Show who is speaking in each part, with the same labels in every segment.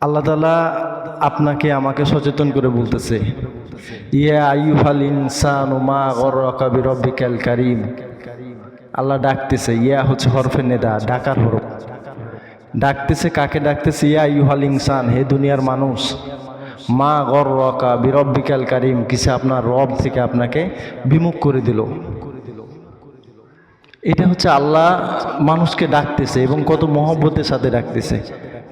Speaker 1: আল্লাহ তাআলা আপনাকে আমাকে সচেতন করে বলতেছে, ইয়া আইয়ুহাল ইনসানু মা গররাকা বিরব্বিকাল কারীম। আল্লাহ ডাকতেছে, ইয়া হচ্ছে হরফে নেদা, ডাকার হরফ। ডাকতেছে কাকে? ডাকতেছে ইয়া আইয়ুহাল ইনসান, হে দুনিয়ার মানুষ, মা গররাকা বিরব্বিকাল কারীম, কিসে আপনার রব থেকে আপনাকে বিমুখ করে দিল। এটা হচ্ছে আল্লাহ মানুষকে ডাকতেছে এবং কত মহব্বতের সাথে ডাকতেছে।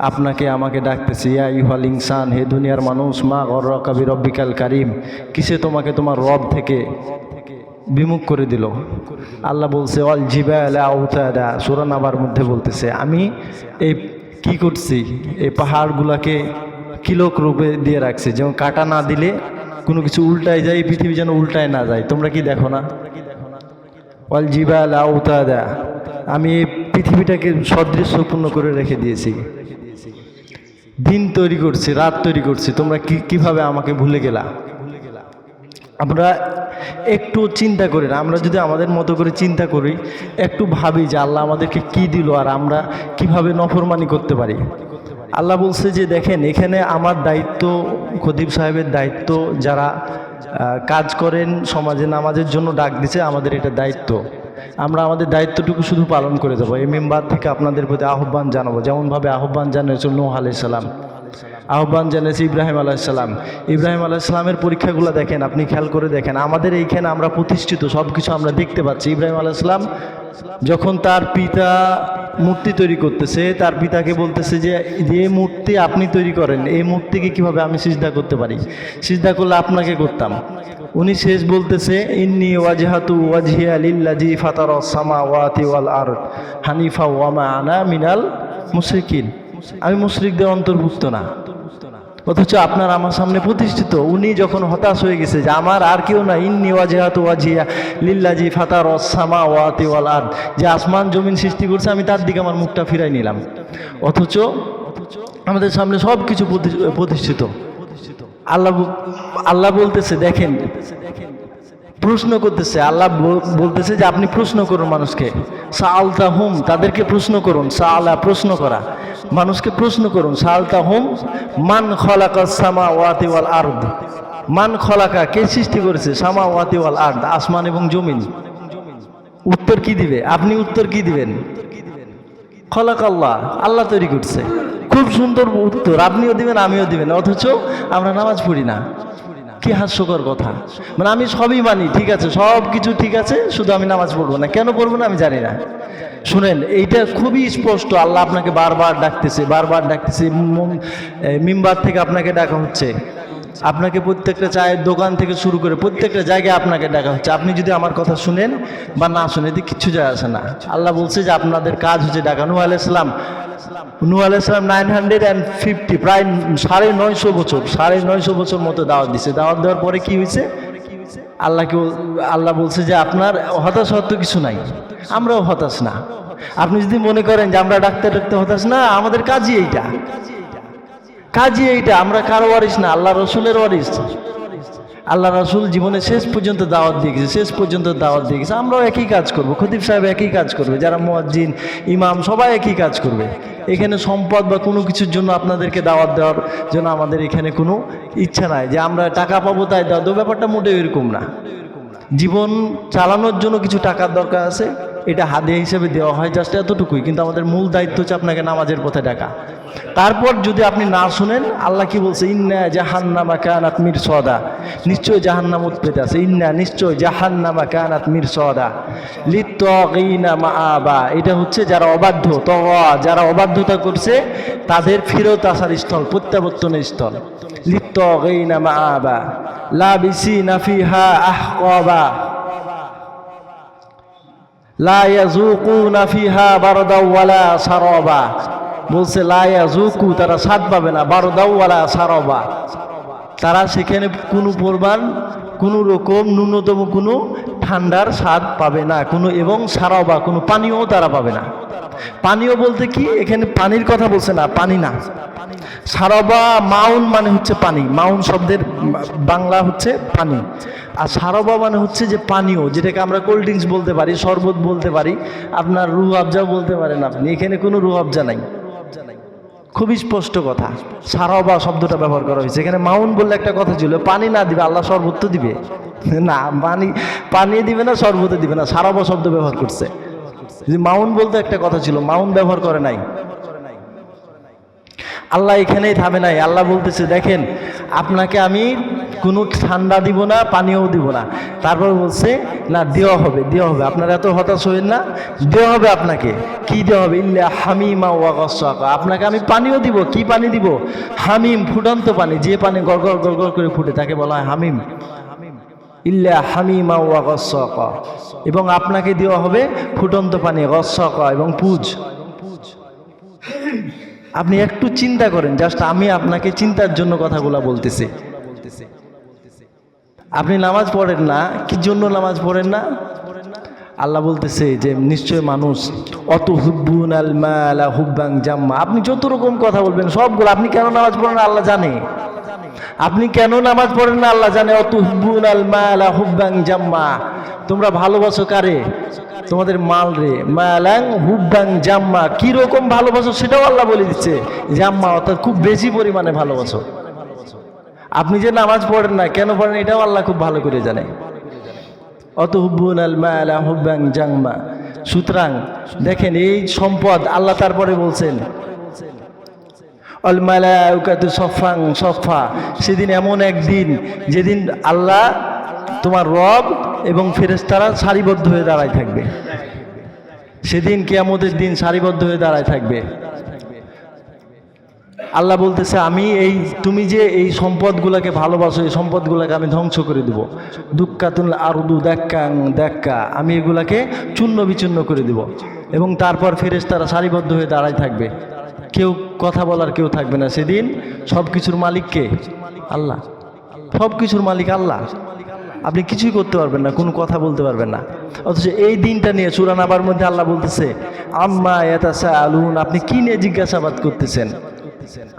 Speaker 1: আপনাকে আমাকে ডাকতেছে, ইয়া আইয়ুহাল ইনসান, হে দুনিয়ার মানুষ, মা গররাকা বিরব্বিকাল কারীম, কিসে তোমাকে তোমার রব থেকে বিমুখ করে দিল। আল্লাহ বলছে ওয়াল জিবালা আওতাদা, সূরা নাবার মধ্যে বলতেছে, আমি এই কি করছি, এই পাহাড়গুলোকে কিলক রূপে দিয়ে রাখছি, যেমন কাটা না দিলে কোনো কিছু উল্টায় যায়, পৃথিবী যেন উল্টায় না যায়। তোমরা কি দেখো না? ওয়াল জিবালা আওতাদা, আমি এই পৃথিবীটাকে সদৃশ্যপূর্ণ করে রেখে দিয়েছি। দিন তৈরি করছি, রাত তৈরি করছি, তোমরা কিভাবে আমাকে ভুলে গেলা? আমরা একটু চিন্তা করি না? আমরা যদি আমাদের মতো করে চিন্তা করি, একটু ভাবি যে আল্লাহ আমাদেরকে কি দিল আর আমরা কিভাবে নফরমানি করতে পারি। আল্লাহ বলছে যে দেখেন, এখানে আমার দায়িত্ব, খতিব সাহেবের দায়িত্ব, যারা কাজ করেন সমাজে, নামাজের জন্য ডাক দিছে, আমাদের এটা দায়িত্ব। আমরা আমাদের দায়িত্বটুকু শুধু পালন করে যাবো। এই মেম্বার থেকে আপনাদের প্রতি আহ্বান জানাবো, যেমনভাবে আহ্বান জানিয়েছে নূহ আলাইহিস সালাম, আহ্বান জানিয়েছে ইব্রাহিম আলাইহিস সালাম। ইব্রাহিম আলাইহিস সালামের পরীক্ষাগুলো দেখেন, আপনি খেয়াল করে দেখেন। আমাদের এইখানে আমরা প্রতিষ্ঠিত, সব কিছু আমরা দেখতে পাচ্ছি। ইব্রাহিম আলাইহিস সালাম যখন তার পিতা মূর্তি তৈরি করতেছে, তার পিতাকে বলতেছে যে এই মূর্তি আপনি তৈরি করেন, এই মূর্তিকে কিভাবে আমি সিজদা করতে পারি? সিজদা করলে আপনাকে করতাম। উনি শেষ বলতেছে, ইন্নী ওয়াজহাতু ওয়াজহিয়া লিল্লাযী ফাতারাস সামাওয়াতি ওয়াল আরদ হানিফা ওয়া মা আনা মিনাল মুশরিকিন। আমি মুশরিকদের অন্তর্ভুক্ত না। অথচ আপনার আমার সামনে প্রতিষ্ঠিত। উনি যখন হতাশ হয়ে গেছে যে আমার আর কেউ না, ইন্নী ওয়াজহাতু ওয়াজহিয়া লিল্লাযী ফাতারাস সামাওয়াতি ওয়াল আরদ, যে আসমান জমিন সৃষ্টি করছে, আমি তার দিকে আমার মুখটা ফিরাই নিলাম। অথচ আমাদের সামনে সব কিছু প্রতিষ্ঠিত। আল্লাহ বলতেছে, দেখেন, প্রশ্ন করতেছে। আল্লাহ বলতেছে যে আপনি প্রশ্ন করুন মানুষকে, সাআলতাহুম, তাদেরকে প্রশ্ন করুন। সাআলা, প্রশ্ন করা, মানুষকে প্রশ্ন করুন। সাআলতাহুম মান খালাকাস সামাওয়াতি ওয়াল আরদ, মান খলাকা, কে সৃষ্টি করেছে? সামাওয়াতি ওয়াল আরদ, আসমান এবং জমিন। উত্তর কি দিবে? আপনি উত্তর কি দিবেন? খলাকাল্লাহ, আল্লাহ তৈরি করছে। খুব সুন্দর উত্তর, আপনিও দিবেন আমিও দিবেন। অথচ আমরা নামাজ পড়ি না। কি হাস্যকর কথা! মানে আমি সবই মানি, ঠিক আছে, সব কিছু ঠিক আছে, শুধু আমি নামাজ পড়বো না। কেন পড়বো না আমি জানি না। শুনেন, এইটা খুবই স্পষ্ট। আল্লাহ আপনাকে বারবার ডাকতেছে, বারবার ডাকতেছে। মিম্বার থেকে আপনাকে ডাকা হচ্ছে, আপনাকে প্রত্যেকটা চায়ের দোকান থেকে শুরু করে প্রত্যেকটা জায়গায় আপনাকে ডাকা হচ্ছে। আপনি যদি আমার কথা শুনেন বা না শুনেন, এতে কিচ্ছু যায় আসে না। আল্লাহ বলছে যে আপনাদের কাজ হচ্ছে ডাকা। নূহ আলাইহিস সালাম 950, প্রায় 950 বছর মতো দাওয়াত দিছে। দাওয়াত দেওয়ার পরে কি হয়েছে? আল্লাহ বলছে যে আপনার হতাশ হওয়ার তো কিছু নাই, আমরাও হতাশ না। আপনি যদি মনে করেন যে আমরা ডাকতে হতাশ না, আমাদের কাজই এইটা। আমরা কারো ওয়ারিস না, আল্লাহ রসুলের ওয়ারিস। আল্লাহ রসুল জীবনে শেষ পর্যন্ত দাওয়াত দিয়ে গেছে, আমরাও একই কাজ করব। খতিব সাহেব একই কাজ করবে, যারা মুয়াজ্জিন, ইমাম, সবাই একই কাজ করবে। এখানে সম্পদ বা কোনো কিছুর জন্য আপনাদেরকে দাওয়াত দেওয়ার জন্য আমাদের এখানে কোনো ইচ্ছা নাই যে আমরা টাকা পাবো তাই দাওয়াত দেব। ব্যাপারটা মোটেও এরকম না। জীবন চালানোর জন্য কিছু টাকার দরকার আছে, এটা হাদিয়া হিসেবে দেওয়া হয়, জাস্ট এতটুকুই। কিন্তু আমাদের মূল দায়িত্ব হচ্ছে আপনাকে নামাজের পথে ডাকা। তারপর যদি আপনি না শুনেন, আল্লাহ কি বলছে? ইন্না জাহান্নামা কানাত মিরসাদা, নিশ্চয় জাহান্নাম উৎপেতে আছে। ইন্না, নিশ্চয়, জাহান্নামা কানাত মিরসাদা লিত্তাগিনা মাআবা, এটা হচ্ছে যারা অবাধ্য, যারা অবাধ্যতা করছে তাদের ফেরত আসার স্থল, প্রত্যাবর্তনের স্থল। লিত্তাগিনা মাআবা লাবিসিনা ফিহা আহকাবা লা ইয়াযুকুনা ফিহা বারদাও ওয়ালা সারাবা। বলছে লা ইয়াযুকু, তারা স্বাদ পাবে না, বারদাও ওয়ালা সারাবা, তারা সেখানে কোনো পরিমাণ, কোনো রকম ন্যূনতম কোনো ঠান্ডার স্বাদ পাবে না, কোনো, এবং সারাবা, কোনো পানীয়ও তারা পাবে না। পানীয় বলতে কি? এখানে পানির কথা বলছে না, পানি না। সারাবা, মাউন মানে হচ্ছে পানি, মাউন শব্দের বাংলা হচ্ছে পানি। আর সারাবা মানে হচ্ছে যে পানীয়, যেটাকে আমরা কোল্ড ড্রিঙ্কস বলতে পারি, শরবত বলতে পারি, আপনার রুহ আফজা বলতে পারেন আপনি। এখানে কোনো রুহ আফজা নাই, খুবই স্পষ্ট কথা। সারাবা শব্দটা ব্যবহার করা হয়েছে এখানে। মাউন বললে একটা কথা ছিল, পানি না দিবে আল্লাহ শরবত তো দিবে না, পানি দিবে না, শরবত দিবে না, সারাবা শব্দ ব্যবহার করছে। যদি মাউন বলতে একটা কথা ছিল, মাউন ব্যবহার করে নাই। আল্লাহ এখানেই থামে নাই, আল্লাহ বলতেছে দেখেন আপনাকে আমি কোনো ঠান্ডা দিব না, পানিও দিব না। তারপর বলছে না দেওয়া হবে, দেওয়া হবে, আপনারা এত হতাশ হইেন না, দেওয়া হবে আপনাকে। কি দেওয়া হবে? ইল্লা হামিমা ওয়া গাসসাকা, আপনাকে আমি পানিও দিব। কি পানি দিব? হামিম, ফুটন্ত পানি, যে পানি গড়গড় গড়গড় করে ফুটে তাকে বলা হয় হামিম। ইল্লা হামিমা ওয়া গাসসাকা, এবং আপনাকে দেওয়া হবে ফুটন্ত পানি, গাসসাকা এবং পুজ। আপনি একটু চিন্তা করেন, জাস্ট আমি আপনাকে চিন্তার জন্য কথাগুলো বলতেছি। আপনি নামাজ পড়েন না, কি জন্য নামাজ পড়েন না? আল্লাহ বলতেছে যে নিশ্চয় মানুষ অত হুব্বুনাল মালা হুব্বাং জাম্মা, আপনি যত রকম কথা বলবেন সবগুলো, আপনি কেন নামাজ পড়েন না আল্লাহ জানে। আপনি কেন নামাজ পড়েন না আল্লাহ জানে। অত হুব্বুনাল মালা হুব্বাং জাম্মা, তোমরা ভালোবাসো কারে? তোমাদের মাল রে। মালাং হুব্বাং জাম্মা, কি রকম ভালোবাসো সেটাও আল্লাহ বলে দিচ্ছে। জাম্মা অর্থাৎ খুব বেশি পরিমাণে ভালোবাসো। আপনি যে নামাজ পড়েন না, কেন পড়েন এটাও আল্লাহ খুব ভালো করে জানে। অত হুব্বুনাল মালা হুব্বাং জাম্মা। সুতরাং দেখেন এই সম্পদ আল্লাহ তারপরে বলছেন আল মালাইকাতু সফাং সফা, সেদিন এমন একদিন যেদিন আল্লাহ তোমার রব এবং ফেরেশতারা সারিবদ্ধ হয়ে দাঁড়ায় থাকবে। সেদিন কিয়ামতের দিন সারিবদ্ধ হয়ে দাঁড়ায় থাকবে। আল্লাহ বলতেছে আমি এই তুমি যে এই সম্পদগুলোকে ভালোবাসো, এই সম্পদগুলোকে আমি ধ্বংস করে দেব। দুক্কাতুল আরদু দাক্কাং দাক্কা, আমি এগুলাকে চূর্ণ বিচূর্ণ করে দেব। এবং তারপর ফেরেশতারা সারিবদ্ধ হয়ে দাঁড়ায় থাকবে, কেউ কথা বলার কেউ থাকবে না। সেদিন সব কিছুর মালিক কে? আল্লাহ। সব কিছুর মালিক আল্লাহ, আপনি কিছুই করতে পারবেন না, কোনো কথা বলতে পারবেন না। অথচ এই দিনটা নিয়ে সূরা নাবার মধ্যে আল্লাহ বলতেছে আম্মা ইয়াতাসাআলুন, আপনি কি নিয়ে জিজ্ঞাসাবাদ করতেছেন?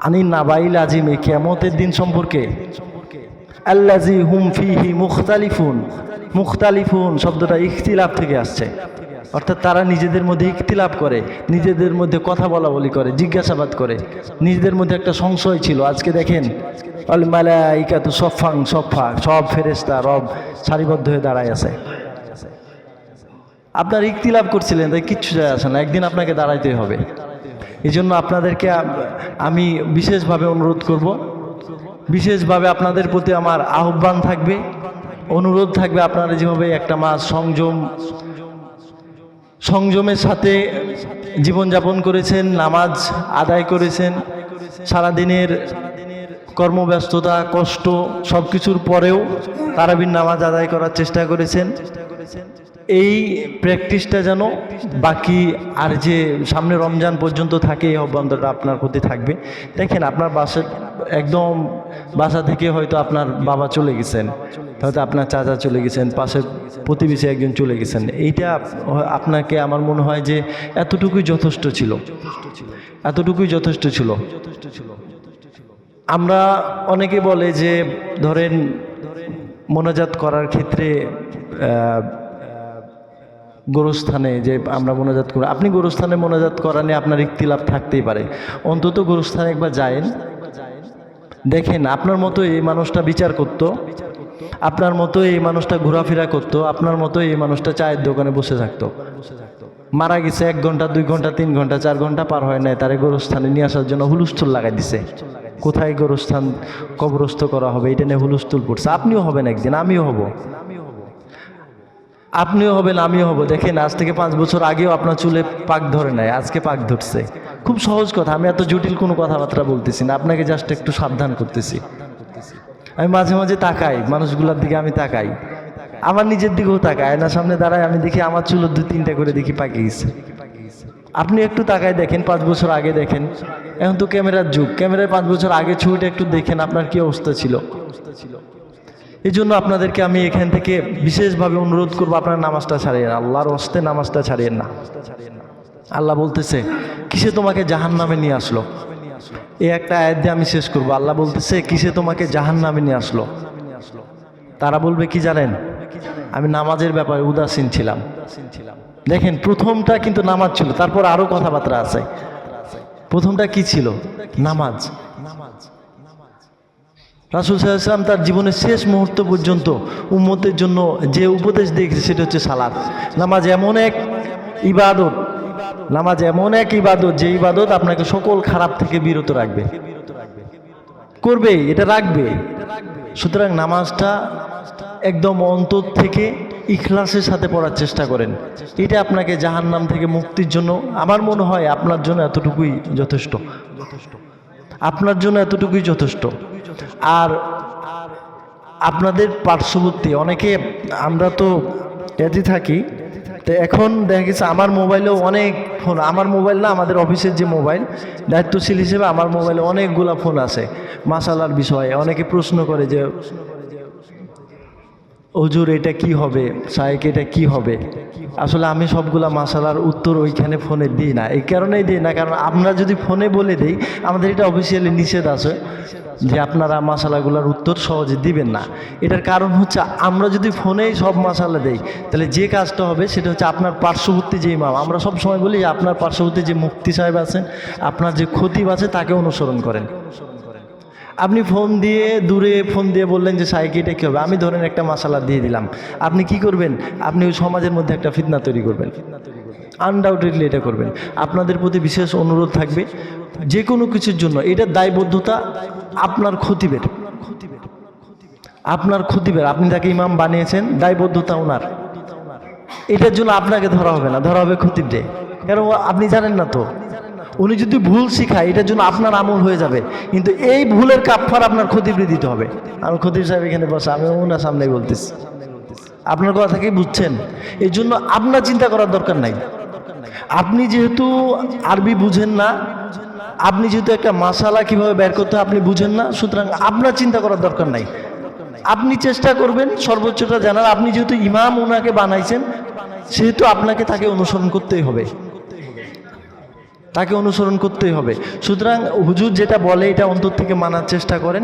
Speaker 1: আনিন নাবাইল আজিমে, কিয়ামতের দিন সম্পর্কে। আল্লাযী হুম ফীহি মুখতালিফুন, মুখতালিফুন শব্দটা ইখতিলাফ থেকে আসছে, অর্থাৎ তারা নিজেদের মধ্যে ইখতিলাফ করে, নিজেদের মধ্যে কথা বলা বলি করে, জিজ্ঞাসাবাদ করে, নিজেদের মধ্যে একটা সংশয় ছিল। আজকে দেখেন আল মালাইকাতু সফাং সফা, সব ফেরেশতা রব সারিবদ্ধ হয়ে দাঁড়ায় আছে। আপনার ইখতিলাফ করছিলেন, তাই কিচ্ছু যায় আসে না, একদিন আপনাকে দাঁড়াইতেই হবে। এই জন্য আপনাদেরকে আমি বিশেষভাবে অনুরোধ করব, বিশেষভাবে আপনাদের প্রতি আমার আহ্বান থাকবে, অনুরোধ থাকবে, আপনারা যেভাবে একটা মাস সংযমের সাথে জীবনযাপন করেছেন, নামাজ আদায় করেছেন, সারাদিনের কর্মব্যস্ততা কষ্ট সব কিছুর পরেও তারাবির নামাজ আদায় করার চেষ্টা করেছেন, এই প্র্যাকটিসটা যেন বাকি আর যে সামনে রমজান পর্যন্ত থাকে, এই আহ্বানটা আপনার প্রতি থাকবে। দেখেন আপনার একদম বাসা থেকে হয়তো আপনার বাবা চলে গেছেন, হয়তো আপনার চাচা চলে গেছেন, পাশের প্রতিবেশী একজন চলে গেছেন, এইটা আপনাকে আমার মনে হয় যে এতটুকুই যথেষ্ট ছিল, এতটুকুই যথেষ্ট ছিল। আমরা অনেকে বলে যে ধরেন মোনাজাত করার ক্ষেত্রে গোরস্থানে যে আমরা মোনাজাত করি, আপনি গোরস্থানে মোনাজাত করা নিয়ে আপনার ইখতিলাফ থাকতেই পারে, অন্তত গোরস্থানে একবার যায়েন, দেখেন আপনার মতো এই মানুষটা বিচার করত, আপনার মতো এই মানুষটা ঘোরাফেরা করতো, আপনার মতো এই মানুষটা চায়ের দোকানে বসে থাকতো, মারা গেছে 1 ঘন্টা 2 ঘন্টা 3 ঘন্টা 4 ঘন্টা পার হয় নাই, তারে গোরস্থানে নিয়ে আসার জন্য হুলস্থুল লাগাই দিছে। কোথায় গোরস্থান কবরস্থ করা হবে এটা নিয়ে হুলস্থুল পড়ছে। আপনিও হবেন একদিন, আমিও হব, আপনিও হবেন, আমিও হব। দেখেন আজ থেকে 5 বছর আগেও আপনার চুলে পাক ধরে নাই, আজকে পাক ধরছে। খুব সহজ কথা, আমি এত জটিল কোনো কথাবার্তা বলতেছি না, আপনাকে জাস্ট একটু সাবধান করতেছি। আমি মাঝে মাঝে তাকাই মানুষগুলোর দিকে, আমি তাকাই, আমার নিজের দিকেও তাকাই, আয়নার সামনে দাঁড়ায়, আমি দেখি আমার চুলো 2-3টা করে দেখি পাকে গেছে। আপনি একটু তাকায় দেখেন, 5 বছর আগে দেখেন, এখন তো ক্যামেরার যুগ, ক্যামেরায় 5 বছর আগে ছবিটা একটু দেখেন আপনার কি অবস্থা ছিল। এই জন্য আপনাদেরকে আমি এখান থেকে বিশেষভাবে অনুরোধ করবো, আপনার নামাজটা ছাড়িয়ে না, আল্লাহর হস্তে নামাজটা ছাড়িয়ে না। আল্লাহ বলতেছে কিসে তোমাকে জাহান্নামে নিয়ে আসলো, এই একটা আয়াত দিয়ে আমি শেষ করবো। আল্লাহ বলতেছে কিসে তোমাকে জাহান্নামে নিয়ে আসলো। তারা বলবে কি জানেন, আমি নামাজের ব্যাপারে উদাসীন ছিলাম। দেখেন প্রথমটা কিন্তু নামাজ ছিল, তারপর আরো কথাবার্তা আছে। প্রথমটা কি ছিল? নামাজ। রাসূল সাল্লাল্লাহু আলাইহি ওয়াসাল্লাম তার জীবনের শেষ মুহূর্ত পর্যন্ত উম্মতের জন্য যে উপদেশ দিয়েছে সেটা হচ্ছে সালাত। নামাজ এমন এক ইবাদত, নামাজ এমন এক ইবাদত যে ইবাদত আপনাকে সকল খারাপ থেকে বিরত রাখবে, করবে, এটা রাখবে। সুতরাং নামাজটা একদম অন্তর থেকে ইখলাসের সাথে পড়ার চেষ্টা করেন। এটা আপনাকে জাহান্নাম থেকে মুক্তির জন্য আমার মনে হয় আপনার জন্য এতটুকুই যথেষ্ট, আপনার জন্য এতটুকুই যথেষ্ট। আর আপনাদের পার্শ্ববর্তী অনেকে, আমরা তো এতে থাকি, তো এখন দেখা গেছে আমার মোবাইলেও অনেক ফোন, আমার মোবাইল না, আমাদের অফিসের যে মোবাইল, দায়িত্বশীল হিসেবে আমার মোবাইলে অনেকগুলা ফোন আছে মাসালার বিষয়ে। অনেকে প্রশ্ন করে যে হুজুর এটা কি হবে, শায়েখ এটা কি হবে। আসলে আমি সবগুলা মাসালার উত্তর ওইখানে ফোনে দিই না, এই কারণেই দিই না, কারণ আমরা যদি ফোনে বলে দিই আমাদের এটা অফিসিয়ালি নিষেধ আছে যে আপনারা মাসালাগুলোর উত্তর সহজে দিবেন না। এটার কারণ হচ্ছে আমরা যদি ফোনেই সব মাসালা দেই তাহলে যে কাজটা হবে সেটা হচ্ছে আপনার পার্শ্ববর্তী যে ইমাম, আমরা সব সময় বলি যে আপনার পার্শ্ববর্তী যে মুফতি সাহেব আছেন, আপনার যে খতিব আছে তাকে অনুসরণ করেন। আপনি ফোন দিয়ে দূরে ফোন দিয়ে বললেন যে শায়েখ এটা কী হবে, আমি ধরেন একটা মাসালা দিয়ে দিলাম, আপনি কি করবেন? আপনি ওই সমাজের মধ্যে একটা ফিতনা তৈরি করবেন, আনডাউটেডলি এটা করবেন। আপনাদের প্রতি বিশেষ অনুরোধ থাকবে যে কোনো কিছুর জন্য এটার দায়বদ্ধতা আপনার খতিবের, আপনার খতিবের, আপনি তাকে ইমাম বানিয়েছেন, দায়বদ্ধতা ওনার। এটার জন্য আপনাকে ধরা হবে না, ধরা হবে খতিবরে, কারণ আপনি জানেন না তো। উনি যদি ভুল শিখায় এটার জন্য আপনার আমল হয়ে যাবে, কিন্তু এই ভুলের কাফফার আপনার খতিবরে দিতে হবে। আমি খতিব সাহেব এখানে বসে, আমি ওনার সামনেই বলতেছি, আপনার কথা কি বুঝছেন? এই জন্য আপনার চিন্তা করার দরকার নাই। আপনি যেহেতু আরবি বুঝেন না, আপনি যেহেতু একটা মাসালা কিভাবে বের করতে হয় আপনি বুঝেন না, সুতরাং আপনার চিন্তা করার দরকার নাই। আপনি চেষ্টা করবেন সর্বোচ্চটা জানার। আপনি যেহেতু ইমাম ওনাকে বানাইছেন সেহেতু আপনাকে তাকে অনুসরণ করতেই হবে, তাকে অনুসরণ করতেই হবে। সুতরাং হুজুর যেটা বলে এটা অন্তর থেকে মানার চেষ্টা করেন।